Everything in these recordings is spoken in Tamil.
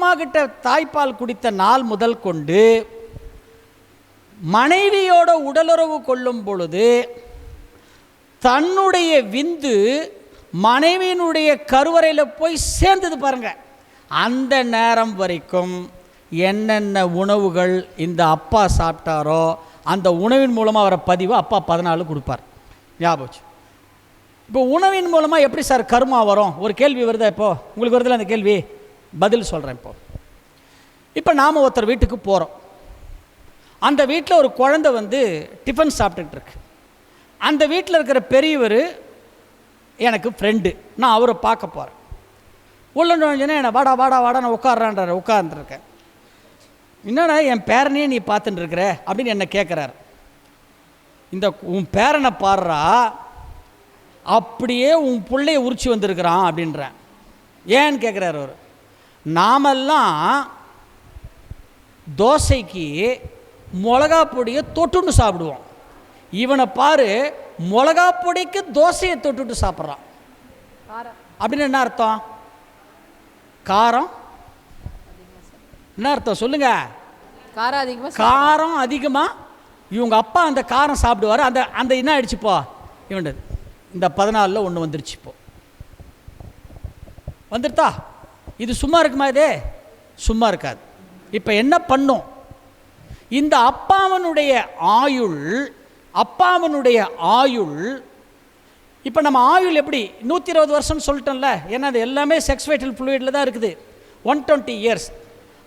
அம்மா கிட்ட தாய்ப்பால் குடித்த நாள் முதல் கொண்டு மனைவியோட உடலுறவு கொள்ளும் பொழுது தன்னுடைய விந்து மனைவியினுடைய கருவறையில் போய் சேர்ந்தது பாருங்க. அந்த நேரம் வரைக்கும் என்னென்ன உணவுகள் இந்த அப்பா சாப்பிட்டாரோ அந்த உணவின் மூலமாக வர பதிவு அப்பா 14 கொடுப்பார். ஞாபகம். இப்போ உணவின் மூலமாக எப்படி சார் கர்மா வரும்? ஒரு கேள்வி வருதா? இப்போது உங்களுக்கு வருதில்ல அந்த கேள்வி? பதில் சொல்கிறேன். இப்போ நாம் ஒருத்தர் வீட்டுக்கு போகிறோம். அந்த வீட்டில் ஒரு குழந்தை வந்து டிஃபன் சாப்பிட்டுட்டு இருக்கு. அந்த வீட்டில் இருக்கிற பெரியவர் எனக்கு ஃப்ரெண்டு. நான் அவரை பார்க்க போகிறேன். உள்ள நுழைஞ்சோன்னே என்னை வாடா வாடா வாடா நான் உட்காடுறான்றார். உட்காந்துருக்கேன். என்னடா என் பேரனையே நீ பார்த்துட்டு இருக்கிற அப்படின்னு என்னை கேட்குறாரு. இந்த உன் பேரனை பாடுறா, அப்படியே உன் பிள்ளைய உரிச்சு வந்திருக்கிறான் அப்படின்றேன். ஏன்னு கேட்குறாரு அவர். நாமெல்லாம் தோசைக்கு மிளகா பொடியை தொட்டுன்னு சாப்பிடுவோம். இவனை பாரு, மிளகா பொடிக்கு தோசையை தொட்டுட்டு சாப்பிட்றான். அப்படின்னு என்ன அர்த்தம்? காரம் என்ன அர்த்தம் சொல்லுங்க? காரம் அதிகமாக. இவங்க அப்பா அந்த காரம் சாப்பிடுவார். அந்த அந்த என்ன ஆயிடுச்சுப்போ இவன் இந்த 14 ஒன்று வந்துருச்சு. இப்போ வந்துருத்தா? இது சும்மா இருக்குமா? இது சும்மா இருக்காது. இப்போ என்ன பண்ணும்? இந்த அப்பாவனுடைய ஆயுள் இப்போ நம்ம ஆயுள் எப்படி 120 வருஷம்னு சொல்லிட்டோம்ல. ஏன்னா அது எல்லாமே செக்ஸ் வைட்டல் ஃப்ளூயிடில் தான் இருக்குது. 120 இயர்ஸ்.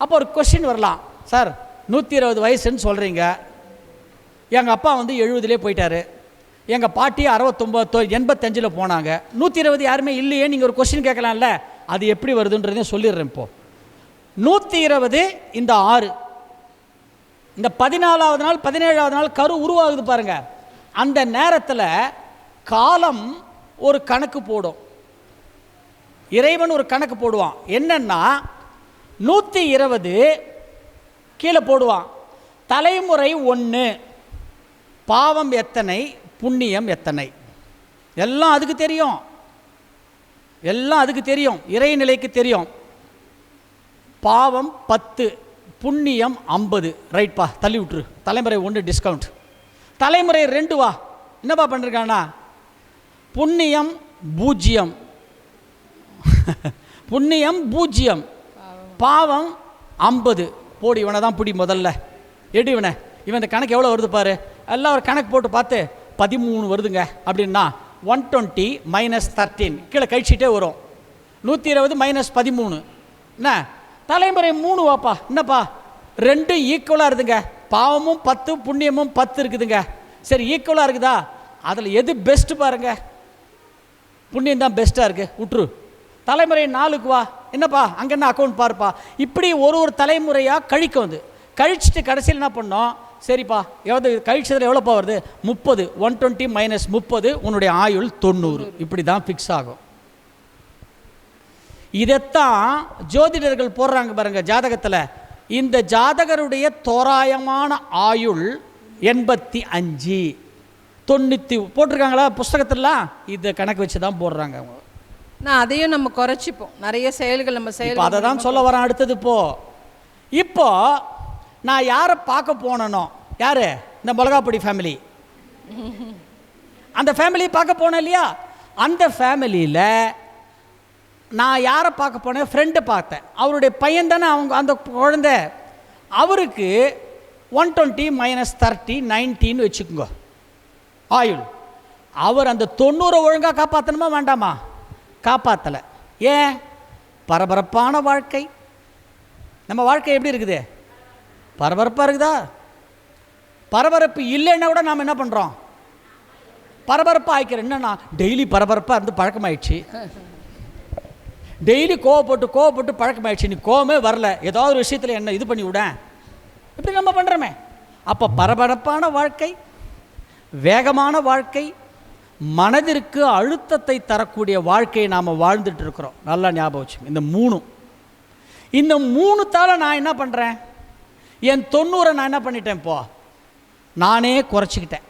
அப்போ ஒரு கொஸ்டின் வரலாம், சார் 120 வயசுன்னு சொல்கிறீங்க, எங்கள் அப்பா வந்து 70லே போயிட்டாரு, எங்கள் பாட்டி 85 போனாங்க, 120 யாருமே இல்லையே, நீங்கள் ஒரு கொஸ்டின் கேட்கலாம்ல. அது எப்படி வருதுன்றதையும் சொல்லிடுறேன். இப்போது 120 இந்த 6 இந்த 14வது நாள் 17வது நாள் கரு உருவாகுது பாருங்க. அந்த நேரத்தில் காலம் ஒரு கணக்கு போடும். இறைவன் ஒரு கணக்கு போடுவான். என்னன்னா 120 கீழே போடுவான். தலைமுறை 1, பாவம் எத்தனை, புண்ணியம் எத்தனை, எல்லாம் அதுக்கு தெரியும். எல்லாம் அதுக்கு தெரியும். இறைநிலைக்கு தெரியும். பாவம் 10, புண்ணியம் 50. ரைட்பா, தள்ளி விட்டுரு. தலைமுறை 1 டிஸ்கவுண்ட். தலைமுறை 2 வா, என்னப்பா பண்ணிருக்கானா? புண்ணியம் 0, புண்ணியம் 0, பாவம் 50. போடி, இவனை தான் பிடி முதல்ல. எடு இவனை. இவன் இந்த கணக்கு எவ்வளோ வருது பாரு. எல்லாம் ஒரு கணக்கு போட்டு பார்த்து 13 வருதுங்க அப்படின்னா 120 - 13 கீழே கழிச்சிட்டே வரும். 120 - 13 என்ன? தலைமுறை 3 வாப்பா. என்னப்பா? 2 ஈக்குவலாக இருக்குதுங்க. பாவமும் 10, புண்ணியமும் 10 இருக்குதுங்க. சரி, ஈக்குவலாக இருக்குதா? அதில் எது பெஸ்ட்டு பாருங்க. புண்ணியம் தான் பெஸ்ட்டாக இருக்குது, விட்டுரு. தலைமுறை 4க்கு வா. என்னப்பா அங்கே என்ன அக்கௌண்ட் பாருப்பா. இப்படி ஒரு தலைமுறையாக கழிக்கும். வந்து கழிச்சிட்டு கடைசியில் என்ன பண்ணோம்? சரிப்பா, எவ்வளோ கழிச்சதில் எவ்வளோப்பா வருது? 30. 120 - 30 உன்னுடைய ஆயுள் 90. இப்படி தான் ஃபிக்ஸ் ஆகும். இதைத்தான் ஜோதிடர்கள் போடுறாங்க பாருங்க ஜாதகத்தில். இந்த ஜாதகருடைய தோராயமான ஆயுள் 85, 90 போட்டிருக்காங்களா புஸ்தகத்திலாம்? இதை கணக்கு வச்சு தான் போடுறாங்க அவங்க. நான் அதையும் நம்ம குறைச்சிப்போம். நிறைய செயல்கள் நம்ம செயல். அதை தான் சொல்ல வரேன் அடுத்தது. இப்போ நான் யாரை பார்க்க போனனோ, யாரு? இந்த மிளகாப்பொடி ஃபேமிலி. அந்த ஃபேமிலியை பார்க்க போனேன் இல்லையா? அந்த ஃபேமிலியில் நான் யாரை பார்க்க போனேன்? ஃப்ரெண்டை பார்த்தேன். அவருடைய பையன் தானே அவங்க அந்த குழந்தை. அவருக்கு 120 - 30 19 வச்சுக்கோங்க ஆயுள். அவர் அந்த 90 ஒழுங்காக காப்பாற்றணுமா வேண்டாமா? காப்பாற்றலை. ஏன்? பரபரப்பான வாழ்க்கை. நம்ம வாழ்க்கை எப்படி இருக்குது? பரபரப்பாக இருக்குதா? பரபரப்பு இல்லைன்னா கூட நாம் என்ன பண்ணுறோம்? பரபரப்பாக ஆயிக்கிறோம். என்னன்னா டெய்லி பரபரப்பாக இருந்து பழக்கமாயிடுச்சு. டெய்லி கோவப்பட்டு பழக்கமாயிடுச்சு. நீ கோவமே வரல, ஏதாவது ஒரு விஷயத்தில் என்ன இது பண்ணி விட, இப்படி நம்ம பண்ணுறோமே. அப்போ பரபரப்பான வாழ்க்கை, வேகமான வாழ்க்கை, மனதிற்கு அழுத்தத்தை தரக்கூடிய வாழ்க்கையை நாம் வாழ்ந்துட்டு இருக்கிறோம். நல்லா ஞாபகம் வச்சு. இந்த 3 நான் என்ன பண்ணுறேன்? என் 90 நான் என்ன பண்ணிட்டேன்? இப்போ நானே குறைச்சிக்கிட்டேன்.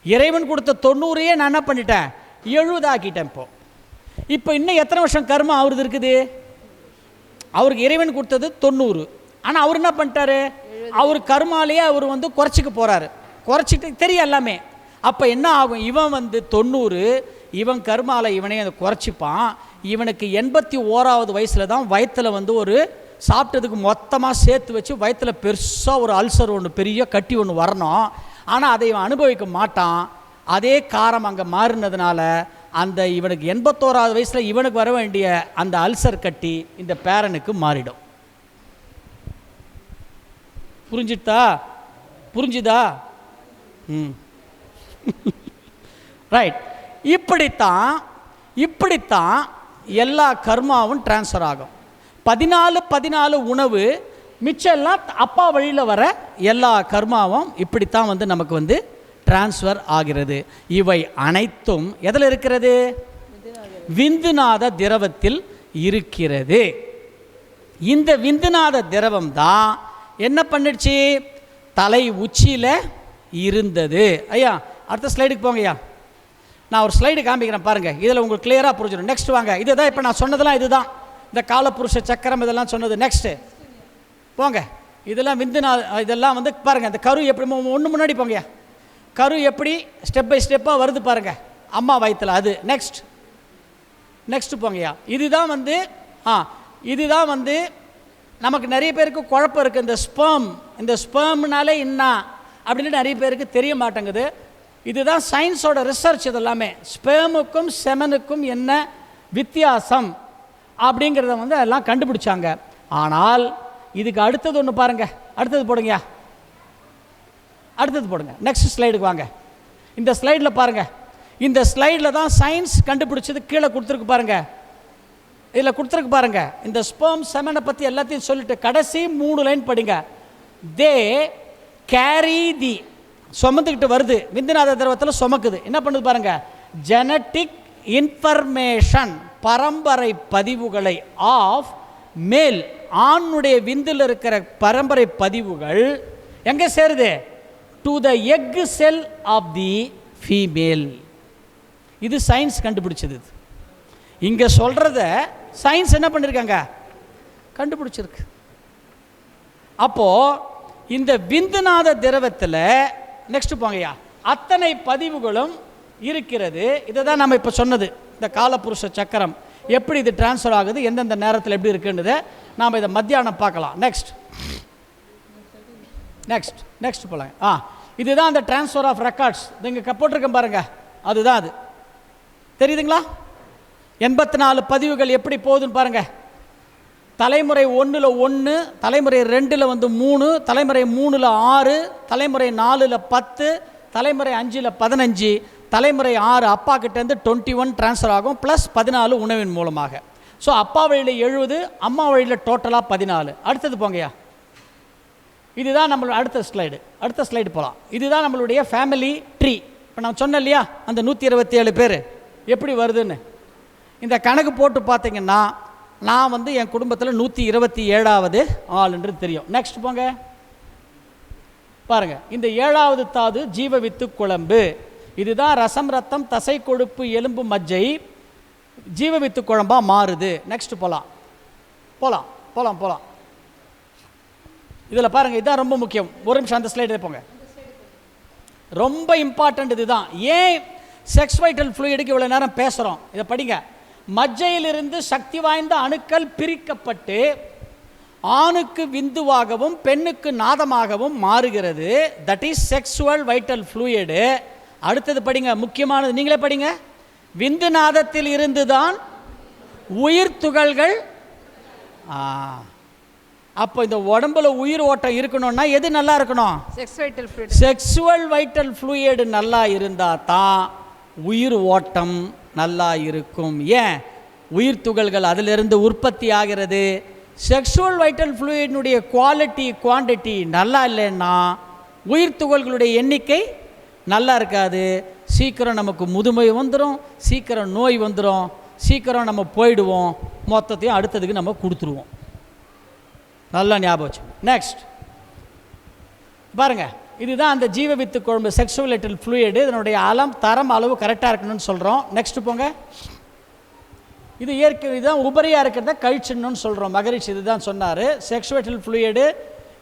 இறைவன் கொடுத்த 90 நான் என்ன பண்ணிட்டேன்? 70 ஆக்கிட்டேன். இப்போ இன்னும் எத்தனை வருஷம் கர்மா ஆகுறது இருக்குது? அவருக்கு இறைவன் கொடுத்தது 90. ஆனால் அவர் என்ன பண்ணிட்டாரு, அவர் கர்மாலேயே அவர் வந்து குறைச்சிக்க போகிறாரு, குறைச்சிட்டு தெரியும் எல்லாமே. அப்போ என்ன ஆகும், இவன் வந்து 90, இவன் கர்மால இவனே அதை குறைச்சிப்பான். இவனுக்கு 81வது வயசில் தான் வயிற்றில் வந்து ஒரு சாப்பிட்டதுக்கு மொத்தமாக சேர்த்து வச்சு வயிற்றில் பெருசாக ஒரு அல்சர் ஒன்று, பெரிய கட்டி ஒன்று வரணும். ஆனால் அதை இவன் அனுபவிக்க மாட்டான். அதே காரம் அங்கே மாறினதுனால அந்த இவனுக்கு 81வது வயசில் இவனுக்கு வர வேண்டிய அந்த அல்சர் கட்டி இந்த பேரனுக்கு மாறிடும். புரிஞ்சுதா? ரைட். இப்படித்தான் எல்லா கர்மாவும் டிரான்ஸ்ஃபர் ஆகும். 14 உணவு, மிச்சம் எல்லாம் அப்பா வழியில் வர எல்லா கர்மாவும் இப்படித்தான் வந்து நமக்கு வந்து டிரான்ஸ்ஃபர் ஆகிறது. இவை அனைத்தும் எதில் இருக்கிறது? விந்துநாத திரவத்தில் இருக்கிறது. இந்த விந்துநாத திரவம் தான் என்ன பண்ணிடுச்சு, தலை உச்சியில் இருந்தது. ஐயா அடுத்த ஸ்லைடுக்கு போங்க. ஐயா நான் ஒரு ஸ்லைடு காமிக்கிறேன் பாருங்கள், இதில் உங்களுக்கு கிளியராக புரிஞ்சிடும். நெக்ஸ்ட் வாங்க. இதுதான் இப்போ நான் சொன்னதெல்லாம் இதுதான், இந்த காலப்புருஷ சக்கரம் இதெல்லாம் சொன்னது. நெக்ஸ்ட்டு போங்க. இதெல்லாம் இதெல்லாம் வந்து பாருங்கள், இந்த கரு எப்படி ஒன்று முன்னாடி போங்கய்யா, கரு எப்படி ஸ்டெப் பை ஸ்டெப்பாக வருது பாருங்கள் அம்மா வயிற்றில். அது நெக்ஸ்ட் போங்கய்யா. இதுதான் வந்து நமக்கு நிறைய பேருக்கு குழப்பம் இருக்குது. இந்த ஸ்பெர்ம்னாலே என்ன அப்படின்னு நிறைய பேருக்கு தெரிய மாட்டேங்குது. இதுதான் சயின்ஸோட ரிசர்ச். இது எல்லாமே ஸ்பெர்முக்கும் செமனுக்கும் என்ன வித்தியாசம் அப்படிங்கிறத வந்து எல்லாம் கண்டுபிடிச்சாங்க. ஆனால் இதுக்கு அடுத்தது ஒன்று பாருங்கள். அடுத்தது போடுங்க. நெக்ஸ்ட் ஸ்லைடுக்கு வாங்க. இந்த ஸ்லைடில் பாருங்கள். இந்த ஸ்லைடில் தான் சயின்ஸ் கண்டுபிடிச்சது கீழே கொடுத்துருக்கு பாருங்கள். இதில் கொடுத்துருக்கு பாருங்கள். இந்த ஸ்பெர்ம் செமனை பற்றி எல்லாத்தையும் சொல்லிட்டு கடைசி 3 லைன் படிங்க. தே கேரி தி சுமந்துக்கிட்டு வருது, விந்துநாத திரவத்தில் சுமக்குது. என்ன பண்ணுது பாருங்க, ஜெனட்டிக் இன்ஃபர்மேஷன், பரம்பரை பதிவுகளை ஆஃப் மேல், ஆணுடைய விந்தில் இருக்கிற பரம்பரை பதிவுகள் எங்கே சேருது? To the egg cell of the female. இது சயின்ஸ் கண்டுபிடிச்சது. இங்கே சொல்கிறத சயின்ஸ் என்ன பண்ணியிருக்காங்க, கண்டுபிடிச்சிருக்கு. அப்போது இந்த விந்துநாத திரவத்தில் நெக்ஸ்ட் போங்கய்யா, அத்தனை பதிவுகளும் இருக்கிறது. இதை தான் நம்ம இப்போ சொன்னது, இந்த காலப்புருஷ சக்கரம் எப்படி இது டிரான்ஸ்ஃபர் ஆகுது, எந்தெந்த நேரத்தில் எப்படி இருக்குன்றதை நாம் இதை மத்தியானம் பார்க்கலாம். நெக்ஸ்ட் போகலாம். இதுதான் அந்த டிரான்ஸ்ஃபர் ஆஃப் ரெக்கார்ட்ஸ். இங்கே போட்டிருக்கேன் பாருங்கள், அதுதான் அது. தெரியுதுங்களா? 84 பதிவுகள் எப்படி போகுதுன்னு பாருங்கள். தலைமுறை 1ல் 1, தலைமுறை 2ல் வந்து 3, தலைமுறை 3ல் 6, தலைமுறை 4ல் 10, தலைமுறை 5ல் 15, தலைமுறை 6 அப்பா கிட்டேருந்து 21 டிரான்ஸ்ஃபர் ஆகும், ப்ளஸ் 14 உணவின் மூலமாக. ஸோ அப்பா வழியில் 70, அம்மா வழியில் டோட்டலாக 14. அடுத்தது போங்கய்யா. இதுதான் நம்மளோட அடுத்த ஸ்லைடு போகலாம். இதுதான் நம்மளுடைய ஃபேமிலி ட்ரீ. இப்போ நான் சொன்னேன் இல்லையா, அந்த 127 பேர் எப்படி வருதுன்னு. இந்த கணக்கு போட்டு பார்த்தீங்கன்னா நான் வந்து என் குடும்பத்தில் 127வது ஆளுன்றது தெரியும். நெக்ஸ்ட் போங்க பாருங்கள். இந்த 7வது தாது ஜீவவித்து குழம்பு. இதுதான் ரசம், ரத்தம், தசை, கொழுப்பு, எலும்பு, மஜ்ஜை ஜீவவித்து குழம்பாக மாறுது. நெக்ஸ்ட் போகலாம். இதில் பாருங்கள், இதுதான் ரொம்ப முக்கியம். ஒரு நிமிஷம் அந்த ஸ்லைடு போங்க. ரொம்ப இம்பார்ட்டண்ட் இதுதான். ஏன் செக்ஸ் வைட்டல் ஃப்ளூயிடுக்கு இவ்வளோ நேரம் பேசுகிறோம், இதை படிங்க. மஜ்ஜையிலிருந்து சக்தி வாய்ந்த அணுக்கள் பிரிக்கப்பட்டு ஆணுக்கு விந்துவாகவும் பெண்ணுக்கு நாதமாகவும் மாறுகிறது. That is sexual vital fluid. அடுத்தது படிங்க, முக்கியமானது, நீங்களே படிங்க. விந்து நாதத்தில் இருந்து தான் உயிர் துகள்கள். அப்போ இந்த உடம்புல உயிர் ஓட்டம் இருக்கணும்னா எது நல்லா இருக்கணும்? செக்ஸுவல் வைட்டல் ஃப்ளூயிடு நல்லா இருந்தால் தான் உயிர் ஓட்டம் நல்லா இருக்கும். ஏன்? உயிர் துகள்கள் அதிலிருந்து உற்பத்தி ஆகிறது. செக்ஷுவல் வைட்டல் ஃப்ளூயினுடைய குவான்டிட்டி நல்லா இல்லைன்னா உயிர் துகள்களுடைய எண்ணிக்கை நல்லா இருக்காது. சீக்கிரம் நமக்கு முதுமை வந்துடும், சீக்கிரம் நோய் வந்துடும், சீக்கிரம் நம்ம போயிடுவோம், மொத்தத்தையும் அடுத்ததுக்கு நம்ம கொடுத்துருவோம். நல்லா ஞாபகம் வச்சு. நெக்ஸ்ட் பாருங்கள், இதுதான் அந்த ஜீவவித்து குழம்பு செக்ஷுவல் வைட்டல் ஃப்ளூயிடு. இதனுடைய தரம் அளவு கரெக்டாக இருக்கணும்னு சொல்கிறோம். நெக்ஸ்ட் போங்க. இது இயற்கை, இதுதான் உபரியாக இருக்கிறத கழிச்சிடணும்னு சொல்கிறோம். மகரிஷி இதுதான் சொன்னார். செக்ஷுவல் ஃப்ளூயிடு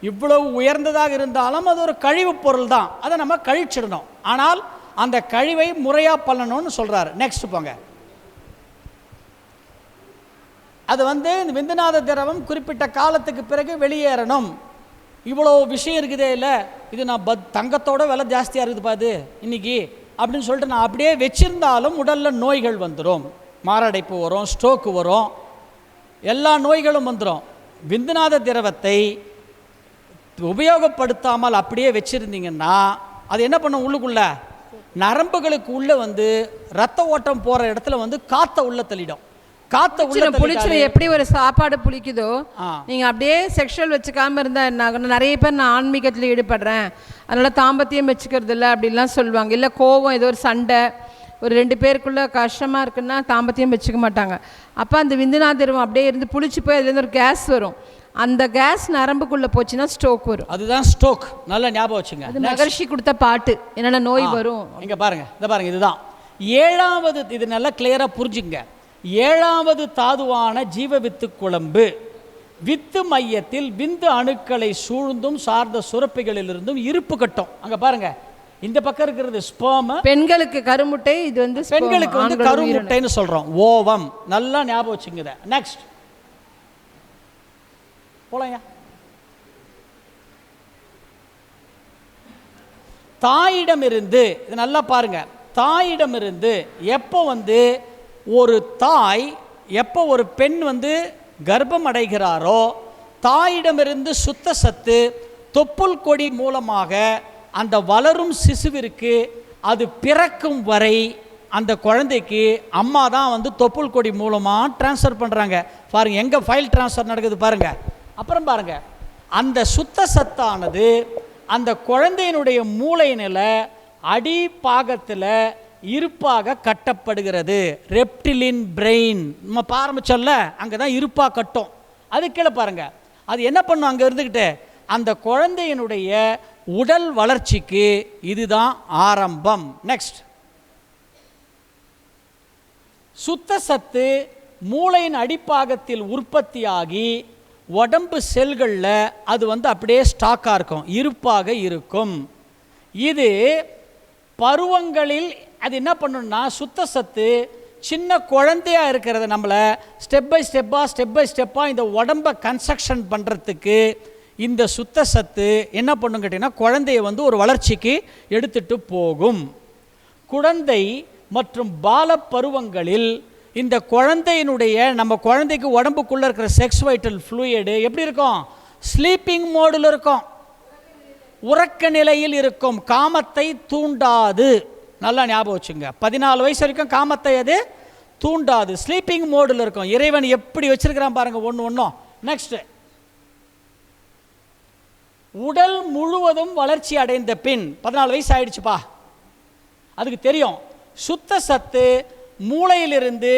இவ்வளவு உயர்ந்ததாக இருந்தாலும் அது ஒரு கழிவு பொருள் தான், அதை நம்ம கழிச்சிடணும். ஆனால் அந்த கழிவை முறையாக பண்ணணும்னு சொல்கிறாரு. நெக்ஸ்ட் போங்க. அது இந்த விந்துநாத திரவம் குறிப்பிட்ட காலத்துக்கு பிறகு வெளியேறணும். இவ்வளோ விஷயம் இருக்குதே, இல்லை இது நான் தங்கத்தோட விலை ஜாஸ்தியாக இருக்குதுப்பா இது இன்னைக்கு அப்படின்னு சொல்லிட்டு நான் அப்படியே வச்சிருந்தாலும் உடலில் நோய்கள் வந்துடும். மாரடைப்பு வரும், ஸ்ட்ரோக்கு வரும், எல்லா நோய்களும் வந்துடும். விந்துநாத திரவத்தை உபயோகப்படுத்தாமல் அப்படியே வச்சுருந்தீங்கன்னா அது என்ன பண்ணும், உள்ளுக்குள்ள நரம்புகளுக்கு உள்ளே ரத்த ஓட்டம் போகிற இடத்துல காற்றை உள்ள தள்ளிடும். காற்றை உள்ள புளிச்சிட எப்படி ஒரு சாப்பாடு புளிக்குதோ, நீங்கள் அப்படியே செக்ஷுவல் வச்சுக்காமல் இருந்தால் என்ன ஆகணும்? நிறைய பேர் நான் ஆன்மீகத்தில் ஈடுபடுறேன் அதனால் தாம்பத்தியம் வச்சுக்கிறது இல்லை அப்படின்லாம் சொல்லுவாங்க. இல்லை கோவம், ஏதோ ஒரு சண்டை, ஒரு 2 பேருக்குள்ளே கஷ்டமாக இருக்குன்னா தாம்பத்தியம் வச்சுக்க மாட்டாங்க. அப்போ அந்த விந்துநாத திரவம் அப்படியே இருந்து புளிச்சு போய் அதுலேருந்து ஒரு கேஸ் வரும். அந்த கேஸ் நரம்புக்குள்ளே போச்சுன்னா ஸ்ட்ரோக் வரும். அதுதான் ஸ்ட்ரோக். நல்லா ஞாபகம் வச்சுங்க. அது மகரிஷி கொடுத்த பாட்டு, என்னென்ன நோய் வரும். இங்கே பாருங்க, பாருங்க, இதுதான் 7வது. இது நல்லா கிளியராக புரிஞ்சுங்க. 7வது தாதுவான ஜீவ வித்து குழம்பு வித்து மையத்தில் விந்து அணுக்களை சூழ்ந்தும் சார்ந்த சுரப்பிகளிலிருந்தும் இருப்பு கட்டும். அங்கே பாருங்க, இந்த பக்கம் இருக்கிறது ஸ்பெர்ம். பெண்களுக்கு கருமுட்டை, இது பெண்களுக்கு கருமுட்டைன்னு சொல்றோம். ஓவம். நல்லா ஞாபகம் வச்சுங்க. நெக்ஸ்ட் போலயா. தாயிடமிருந்து, இது நல்லா பாருங்க, தாயிடமிருந்து எப்போ ஒரு தாய், எப்போ ஒரு பெண் கர்ப்பம் அடைகிறாரோ, தாயிடமிருந்து சுத்த சத்து தொப்புள் கொடி மூலமாக அந்த வளரும் சிசுவிற்கு அது பிறக்கும் வரை அந்த குழந்தைக்கு அம்மா தான் தொப்புள் கொடி மூலமாக டிரான்ஸ்ஃபர் பண்ணுறாங்க. பாருங்கள் எங்கே ஃபைல் டிரான்ஸ்ஃபர் நடக்குது பாருங்கள். அப்புறம் பாருங்கள், அந்த சுத்த சத்தானது அந்த குழந்தையினுடைய மூளையினில் அடிப்பாகத்தில் இருப்பாக கட்டப்படுகிறது. ரெப்டிலின் பிரெயின் நம்ம ஆரம்பிச்சோம்ல, அங்கே தான் இருப்பாக கட்டும். அது கீழே பாருங்கள், அது என்ன பண்ணும், அங்கே இருந்துக்கிட்டு அந்த குழந்தையினுடைய உடல் வளர்ச்சிக்கு இதுதான் ஆரம்பம். நெக்ஸ்ட், சுத்த சத்து மூளையின் அடிப்பாகத்தில் உற்பத்தியாகி உடம்பு செல்களில் அது அப்படியே ஸ்டாக்காக இருக்கும், இருப்பாக இருக்கும். இது பருவங்களில் அது என்ன பண்ணணும்னா, சுத்த சத்து சின்ன குழந்தையாக இருக்கிறத நம்மளை ஸ்டெப் பை ஸ்டெப்பாக இந்த உடம்பை கன்ஸ்ட்ரக்ஷன் பண்ணுறதுக்கு இந்த சுத்த சத்து என்ன பண்ணும் கேட்டிங்கன்னா, குழந்தைய ஒரு வளர்ச்சிக்கு எடுத்துகிட்டு போகும். குழந்தை மற்றும் பால பருவங்களில் இந்த குழந்தையினுடைய, நம்ம குழந்தைக்கு உடம்புக்குள்ளே இருக்கிற செக்ஸ் வைட்டல் ஃப்ளூயிடு எப்படி இருக்கும், ஸ்லீப்பிங் மோடில் இருக்கும், உறக்க நிலையில் இருக்கும், காமத்தை தூண்டாது. நல்லா ஞாபகம் வச்சுங்க, 14 வயசு வரைக்கும் காமத்தை அது தூண்டாது, ஸ்லீப்பிங் மோடில் இருக்கும். இறைவன் எப்படி வச்சிருக்கிறான் பாருங்க ஒன்றும். நெக்ஸ்ட், உடல் முழுவதும் வளர்ச்சி அடைந்த பின் 14 வயசு ஆயிடுச்சுப்பா, அதுக்கு தெரியும் சுத்த சத்து மூளையிலிருந்து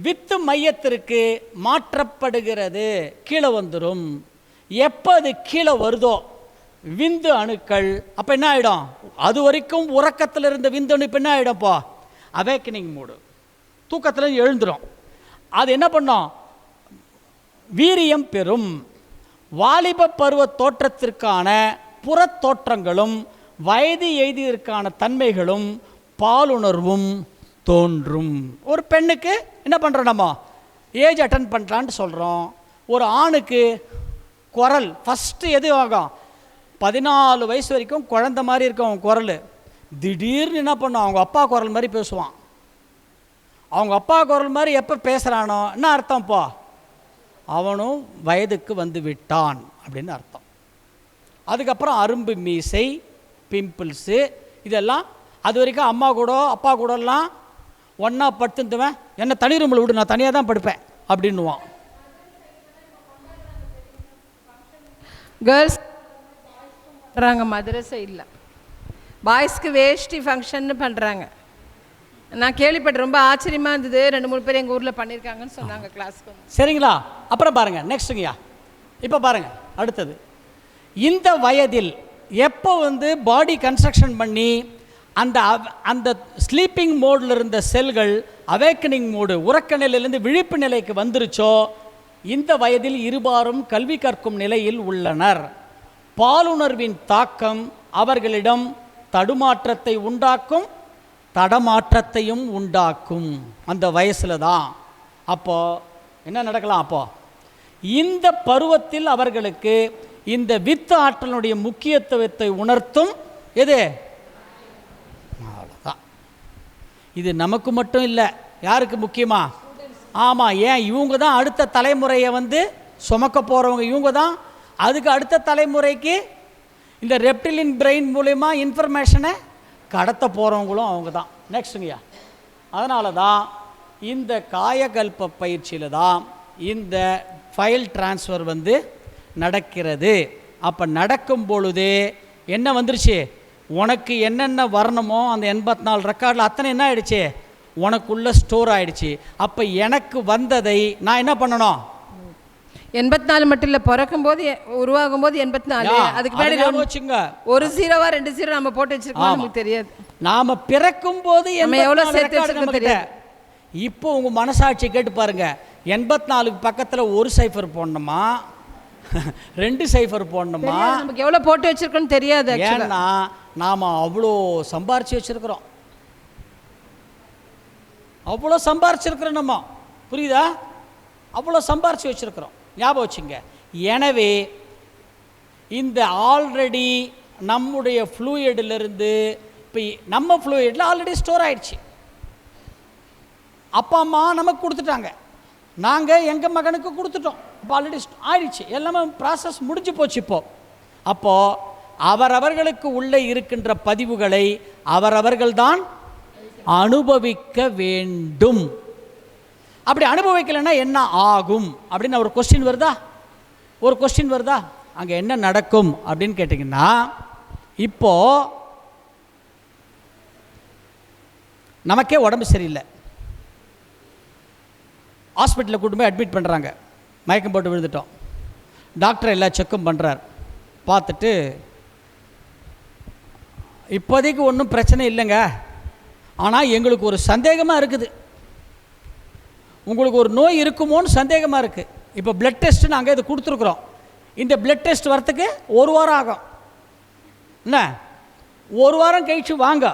வித்து மையத்திற்கு மாற்றப்படுகிறது, கீழே வந்துடும். எப்போ அது கீழே வருதோ விந்து அணுக்கள் அப்போ என்ன ஆகிடும், அது வரைக்கும் உறக்கத்தில் இருந்த விந்து அணு இப்போ என்ன ஆகிடும்ப்போ, அவேக்கனிங் மூடு, தூக்கத்தில் எழுந்துடும். அது என்ன பண்ணும், வீரியம் பெறும். வாலிப பருவ தோற்றத்திற்கான புறத் தோற்றங்களும் வயது எய்தியதற்கான தன்மைகளும் பாலுணர்வும் தோன்றும். ஒரு பெண்ணுக்கு என்ன பண்ணுறோம், நம்ம ஏஜ் அட்டன் பண்ணுறான்னு சொல்கிறோம். ஒரு ஆணுக்கு குரல் ஃபஸ்ட்டு எது ஆகும், 14 வயசு வரைக்கும் குழந்த மாதிரி இருக்கும் அவன் குரல். திடீர்னு என்ன பண்ணும், அவங்க அப்பா குரல் மாதிரி பேசுவான். அவங்க அப்பா குரல் மாதிரி எப்போ பேசுகிறானோ என்ன அர்த்தம்ப்பா, அவனும் வயதுக்கு வந்து விட்டான் அப்படின்னு அர்த்தம். அதுக்கப்புறம் அரும்பு மீசை, பிம்பிள்ஸு, இதெல்லாம் அது வரைக்கும் அம்மா கூட அப்பா கூடலாம் ஒன்றா படுத்துட்டுவேன், என்ன தனி ரூமில் விடு, நான் தனியாக தான் படுப்பேன் அப்படின்னுவான். கேர்ள்ஸ் பண்ணுறாங்க மதுரை சைடில், பாய்ஸ்க்கு வேஷ்டி ஃபங்க்ஷன்னு பண்ணுறாங்க. நான் கேள்விப்பட்டு ரொம்ப ஆச்சரியமாக இருந்தது. 2-3 பேர் எங்கள் ஊரில் பண்ணியிருக்காங்கன்னு சொன்னாங்க கிளாஸ்க்கு. சரிங்களா, அப்புறம் பாருங்கள் நெக்ஸ்ட்டுங்கய்யா. இப்போ பாருங்கள் அடுத்தது, இந்த வயதில் எப்போ பாடி கன்ஸ்ட்ரக்ஷன் பண்ணி அந்த ஸ்லீப்பிங் மோடில் இருந்த செல்கள் அவேக்கனிங் மோடு, உறக்க நிலையிலிருந்து விழிப்பு நிலைக்கு வந்துருச்சோ, இந்த வயதில் இருபாரும் கல்வி கற்கும் நிலையில் உள்ளனர். பாலுணர்வின் தாக்கம் அவர்களிடம் தடுமாற்றத்தை உண்டாக்கும், தடமாற்றத்தையும் உண்டாக்கும். அந்த வயசில் தான். அப்போது என்ன நடக்கலாம்? அப்போது இந்த பருவத்தில் அவர்களுக்கு இந்த வித்து ஆற்றலுடைய முக்கியத்துவத்தை உணர்த்தும். எது? அவ்வளோதான். இது நமக்கு மட்டும் இல்லை, யாருக்கு முக்கியமா? ஆமாம். ஏன்? இவங்க தான் அடுத்த தலைமுறையை சுமக்க போகிறவங்க. இவங்க தான் அதுக்கு அடுத்த தலைமுறைக்கு இந்த ரெப்டிலின் பிரெயின் மூலமா இன்ஃபர்மேஷனை கடத்த போகிறவங்களும் அவங்க தான். நெக்ஸ்ட்டுங்கய்யா. அதனால தான் இந்த காயகல்ப பயிற்சியில் தான் இந்த ஃபைல் டிரான்ஸ்ஃபர் நடக்கிறது. அப்போ நடக்கும் பொழுதே என்ன வந்துருச்சு? உனக்கு என்னென்ன வரணுமோ அந்த 84 ரெக்கார்டில் அத்தனை என்ன ஆயிடுச்சு? உனக்குள்ள ஸ்டோர் ஆயிடுச்சு. அப்போ எனக்கு வந்ததை நான் என்ன பண்ணணும்? 84 மட்டும் இல்லை, பிறக்கும் போது உருவாகும் போது 84. அதுக்கு முன்னாடி வச்சுங்க, ஒரு 0 2 0 நம்ம போட்டு வச்சிருக்கோம், நமக்கு தெரியாது. நாம பிறக்கும் போது எவ்வளோ சேர்த்து வச்சிருக்கோம் தெரியாது. இப்போ உங்க மனசாட்சி கேட்டு பாருங்க, 84க்கு பக்கத்தில் ஒரு சைஃபர் போடணுமா, 2 சைஃபர் போடணுமா? நமக்கு எவ்வளோ போட்டு வச்சிருக்கோன்னு தெரியாது. ஏன்னா நாம் அவ்வளோ சம்பாரிச்சு வச்சிருக்கிறோம், அவ்வளோ சம்பாரிச்சிருக்கிறோம். நம்ம புரியுதா? அவ்வளோ சம்பாரிச்சு வச்சிருக்கிறோம். ஞாபகம் வச்சுங்க. எனவே இந்த ஆல்ரெடி நம்முடைய ஃப்ளூயிடிலிருந்து இப்போ நம்ம ஃப்ளூயிடில் ஆல்ரெடி ஸ்டோர் ஆயிடுச்சு. அப்பா அம்மா நமக்கு கொடுத்துட்டாங்க, நாங்கள் எங்கள் மகனுக்கு கொடுத்துட்டோம். இப்போ ஆல்ரெடி ஆயிடுச்சு, எல்லாமே ப்ராசஸ் முடிஞ்சு போச்சு. அப்போது அவரவர்களுக்கு உள்ளே இருக்கின்ற பதிவுகளை அவரவர்கள்தான் அனுபவிக்க வேண்டும். அப்படி அனுபவிக்கலைன்னா என்ன ஆகும் அப்படின்னு ஒரு கொஸ்டின் வருதா? அங்கே என்ன நடக்கும் அப்படின்னு கேட்டிங்கன்னா, இப்போது நமக்கே உடம்பு சரியில்லை, ஹாஸ்பிட்டலில் கூட்டு போய் அட்மிட் பண்ணுறாங்க, மயக்கம் போட்டு விழுந்துட்டோம். டாக்டர் எல்லா செக்கும் பண்ணுறார். பார்த்துட்டு இப்போதைக்கு ஒன்றும் பிரச்சனை இல்லைங்க, ஆனால் எங்களுக்கு ஒரு சந்தேகமாக இருக்குது, உங்களுக்கு ஒரு நோய் இருக்குமோன்னு சந்தேகமாக இருக்குது. இப்போ பிளட் டெஸ்ட்டு நாங்கள் இது கொடுத்துருக்குறோம். இந்த பிளட் டெஸ்ட் வரத்துக்கு 1 வாரம் ஆகும். என்ன, 1 வாரம் கழிச்சு வாங்க,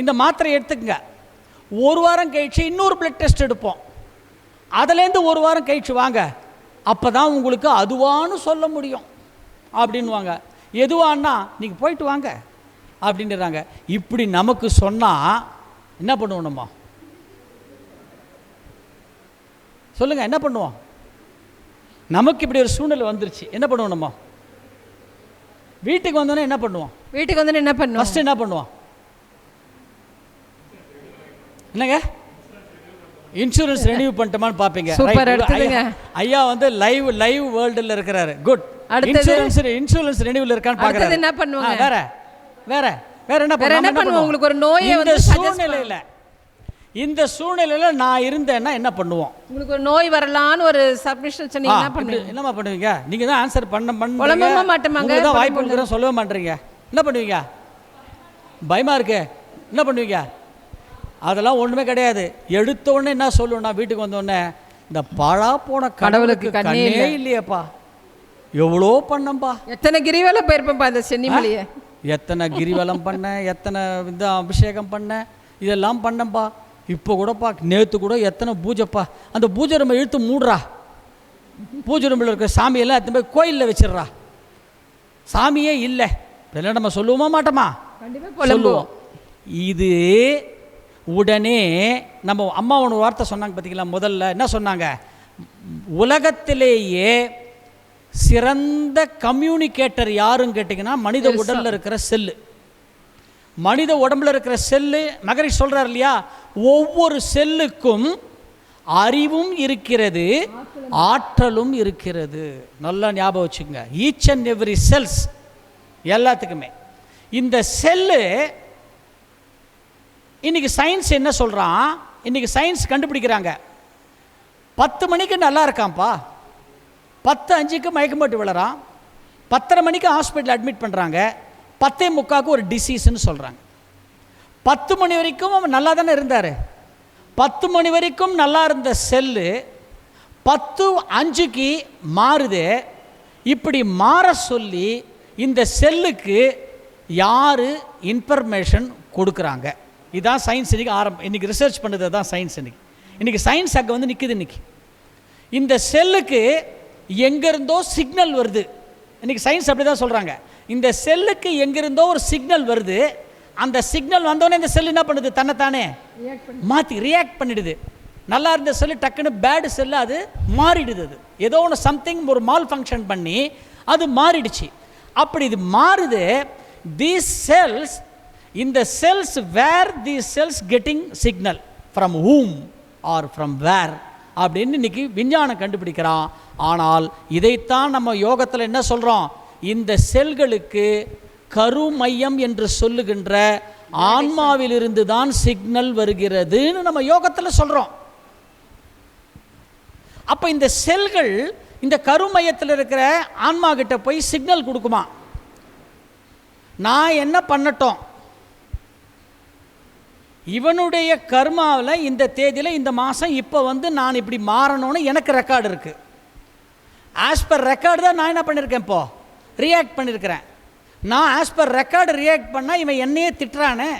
இந்த மாத்திரை எடுத்துக்கங்க. 1 வாரம் கழிச்சு இன்னொரு பிளட் டெஸ்ட் எடுப்போம், அதுலேருந்து 1 வாரம் கழிச்சு வாங்க, அப்போ தான் உங்களுக்கு அதுவான்னு சொல்ல முடியும் அப்படின்வாங்க. எதுவான்னா நீங்கள் போயிட்டு வாங்க அப்படின்றாங்க. இப்படி நமக்கு சொன்னால் என்ன பண்ணுவோம்? நம்ம சொல்லுங்கள், என்ன பண்ணுவோம்? நமக்கு இப்படி ஒரு சூழ்நிலை வந்துருச்சு, என்ன பண்ணுவோம்? நம்ம வீட்டுக்கு வந்தோன்னே என்ன பண்ணுவோம்? ஃபஸ்ட்டு என்ன பண்ணுவோம்? என்னங்க, இன்சூரன்ஸ் ரெனியூ பண்ணிட்டோமான்னு பார்ப்பீங்க. ஐயா லைவ் வேர்ல்டில் இருக்கிறாரு. குட். இன்சூரன்ஸ் ரெனியூவில் இருக்கான்னு பார்க்குறாரு. என்ன பண்ணுவாங்க? வேற என்ன பண்ணுவோம்? உங்களுக்கு ஒரு நோய் இந்த சூழ்நிலையில் நான் இருந்தேன்னா என்ன பண்ணுவோம்? உங்களுக்கு ஒரு நோய் வரலான்னு ஒரு சப்மிஷன் சொன்னீங்க, என்னமா பண்ணுவீங்க? நீங்கள் தான் ஆன்சர் பண்ண மாட்டேங்க, தான் வாய்ப்பு கொடுக்குறேன், சொல்லவே மாட்டேறீங்க. என்ன பண்ணுவீங்க? பயமாக இருக்கு, என்ன பண்ணுவீங்க? அதெல்லாம் ஒன்றுமே கிடையாது. எடுத்த உடனே என்ன சொல்லுவேன்னா, வீட்டுக்கு வந்தோடனே, இந்த பழா போன கடவுளுக்கு கண்ணே இல்லையப்பா, எவ்வளோ பண்ணம்பா, எத்தனை கிரிவலம் போயிருப்பேன்ப்பா இந்த சென்னிமலையை, எத்தனை கிரிவலம் பண்ணேன், எத்தனை இந்த அபிஷேகம் பண்ணேன், இதெல்லாம் பண்ணப்பா. இப்போ கூடப்பா, நேற்று கூட எத்தனை பூஜைப்பா, அந்த பூஜை ரூமை இழுத்து மூடுறா, பூஜை ரூமில் இருக்கிற சாமியெல்லாம் எத்தனை போய் கோயிலில் வச்சிடுறா, சாமியே இல்லை. இதெல்லாம் நம்ம சொல்லுவோமா மாட்டோமா? கண்டிப்பாக சொல்லுவோம். இது உடனே நம்ம அம்மா ஒன்று வார்த்தை சொன்னாங்க பார்த்தீங்களா? முதல்ல என்ன சொன்னாங்க? உலகத்திலேயே சிறந்த கம்யூனிகேட்டர் யாருன்னு கேட்டிங்கன்னா, மனித உடலில் இருக்கிற செல்லு. மனித உடம்புல இருக்கிற செல்லு, மகரிஷ் சொல்கிறார் இல்லையா, ஒவ்வொரு செல்லுக்கும் அறிவும் இருக்கிறது, ஆற்றலும் இருக்கிறது. நல்லா ஞாபகம் வச்சுக்கோங்க. ஈச் அண்ட் எவ்ரி செல்ஸ், எல்லாத்துக்குமே. இந்த செல்லு இன்றைக்கி சயின்ஸ் என்ன சொல்கிறான்? இன்றைக்கி சயின்ஸ் கண்டுபிடிக்கிறாங்க, 10 மணிக்கு நல்லா இருக்கான்ப்பா, 10:05க்கு மயக்கம் போட்டு விழறான், 10:30 மணிக்கு ஹாஸ்பிட்டல் அட்மிட் பண்ணுறாங்க, 10:45க்கு ஒரு டிசீஸ்ன்னு சொல்கிறாங்க. 10 மணி வரைக்கும் அவன் நல்லா தானே இருந்தார். 10 மணி வரைக்கும் நல்லா இருந்த செல்லு 10:05 மாறுது. இப்படி மாற சொல்லி இந்த செல்லுக்கு யார் இன்ஃபர்மேஷன் கொடுக்குறாங்க? இதுதான் சயின்ஸ் இன்றைக்கி ரிசர்ச் பண்ணுறது தான் சயின்ஸ். இன்றைக்கி சயின்ஸ் அங்கே வந்து நிற்குது. இந்த செல்லுக்கு எங்கேருந்தோ சிக்னல் வருது. இன்றைக்கி சயின்ஸ் அப்படி தான் சொல்கிறாங்க. இந்த செல்லுக்கு எங்கேருந்தோ ஒரு சிக்னல் வருது. அந்த சிக்னல் வந்தோடனே இந்த செல் என்ன பண்ணுது? தன்னைத்தானே மாற்றி ரியாக்ட் பண்ணிடுது. நல்லா இருந்த செல்லு டக்குன்னு பேடு செல்லு அது மாறிடுது. அது ஏதோ ஒன்று சம்திங் ஒரு மால் ஃபங்க்ஷன் பண்ணி அது மாறிடுச்சு. அப்படி இது மாறுது. தீஸ் செல்ஸ், இந்த cells, where these cells getting signal from whom or from where அப்படின்னு இன்னைக்கு விஞ்ஞானம் கண்டுபிடிக்கிறான். ஆனால் இதைத்தான் நம்ம யோகத்தில் என்ன சொல்கிறோம்? இந்த செல்களுக்கு கருமையம் என்று சொல்லுகின்ற ஆன்மாவிலிருந்து தான் சிக்னல் வருகிறதுன்னு நம்ம யோகத்தில் சொல்கிறோம். அப்போ இந்த செல்கள் இந்த கருமையத்தில் இருக்கிற ஆன்மா கிட்ட போய் சிக்னல் கொடுக்குமா? நான் என்ன பண்ணட்டும், இவனுடைய கர்மாவில் இந்த தேதியில் இந்த மாதம் இப்போ வந்து நான் இப்படி மாறணும்னு எனக்கு ரெக்கார்டு இருக்குது. ஆஸ் பர் ரெக்கார்டு தான் நான் என்ன பண்ணியிருக்கேன், இப்போது ரியாக்ட் பண்ணியிருக்கிறேன். நான் ஆஸ் பர் ரெக்கார்டு ரியாக்ட் பண்ணால் இவன் என்னையே திட்டுறானே,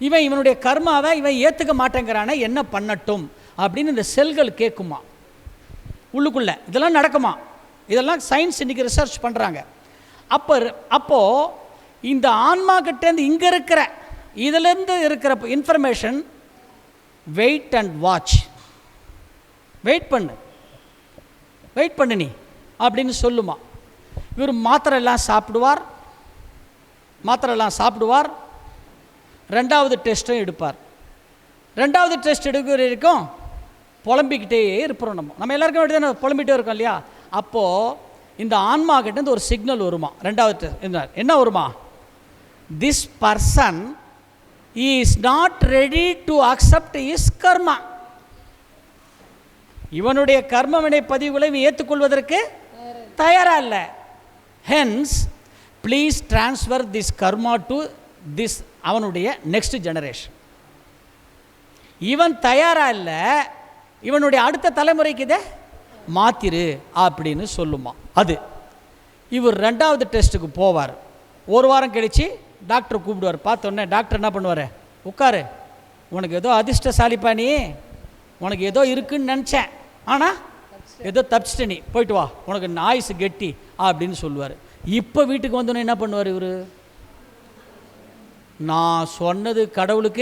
இவன் இவனுடைய கர்மாவை இவன் ஏற்றுக்க மாட்டேங்கிறானே, என்ன பண்ணட்டும் அப்படின்னு இந்த செல்கள் கேட்குமா உள்ளுக்குள்ளே. இதெல்லாம் நடக்குமா? இதெல்லாம் சயின்ஸ் இன்றைக்கி ரிசர்ச் பண்ணுறாங்க. அப்போது இந்த ஆன்மா கிட்டேருந்து இங்கே இருக்கிற இதிலேருந்து இருக்கிற information wait and watch, wait பண்ணு நீ அப்படின்னு சொல்லுமா. இவர் மாத்திரையெல்லாம் சாப்பிடுவார். ரெண்டாவது டெஸ்ட்டும் எடுப்பார். ரெண்டாவது டெஸ்ட் எடுக்கிற வரைக்கும் புலம்பிக்கிட்டே இருப்போம். நம்ம எல்லாருக்கும் வேண்டி தானே புலம்பிகிட்டே இருக்கோம் இல்லையா? அப்போது இந்த ஆன்மா கிட்டேருந்து ஒரு சிக்னல் வருமா. ரெண்டாவது டெஸ்ட் என்ன வருமா? This person is not ready to accept is karma. இவனுடைய கர்ம வினை பதிவுகளை இவன் ஏற்றுக்கொள்வதற்கு தயாராக இல்லை. Hence please transfer this karma to this அவனுடைய நெக்ஸ்ட் ஜெனரேஷன். இவன் தயாராக இல்லை, இவனுடைய அடுத்த தலைமுறைக்கு இதை மாத்திரு அப்படின்னு சொல்லுமா. அது இவர் ரெண்டாவது டெஸ்ட்டுக்கு போவார். ஒரு வாரம் கழித்து டாக்டர் கூப்பிடுவார். பார்த்தோன்னே டாக்டர் என்ன பண்ணுவார்? உட்காரு, உனக்கு ஏதோ அதிர்ஷ்டசாலிப்பா, நீ உனக்கு ஏதோ இருக்குன்னு நினச்சேன், ஆனால் ஏதோ தப்பிச்சிட்ட, நீ போயிட்டு வா, உனக்கு ஆயுசு கெட்டி அப்படின்னு சொல்லுவார். இப்போ வீட்டுக்கு வந்தோன்னே என்ன பண்ணுவார் இவர்? நான் சொன்னது கடவுளுக்கு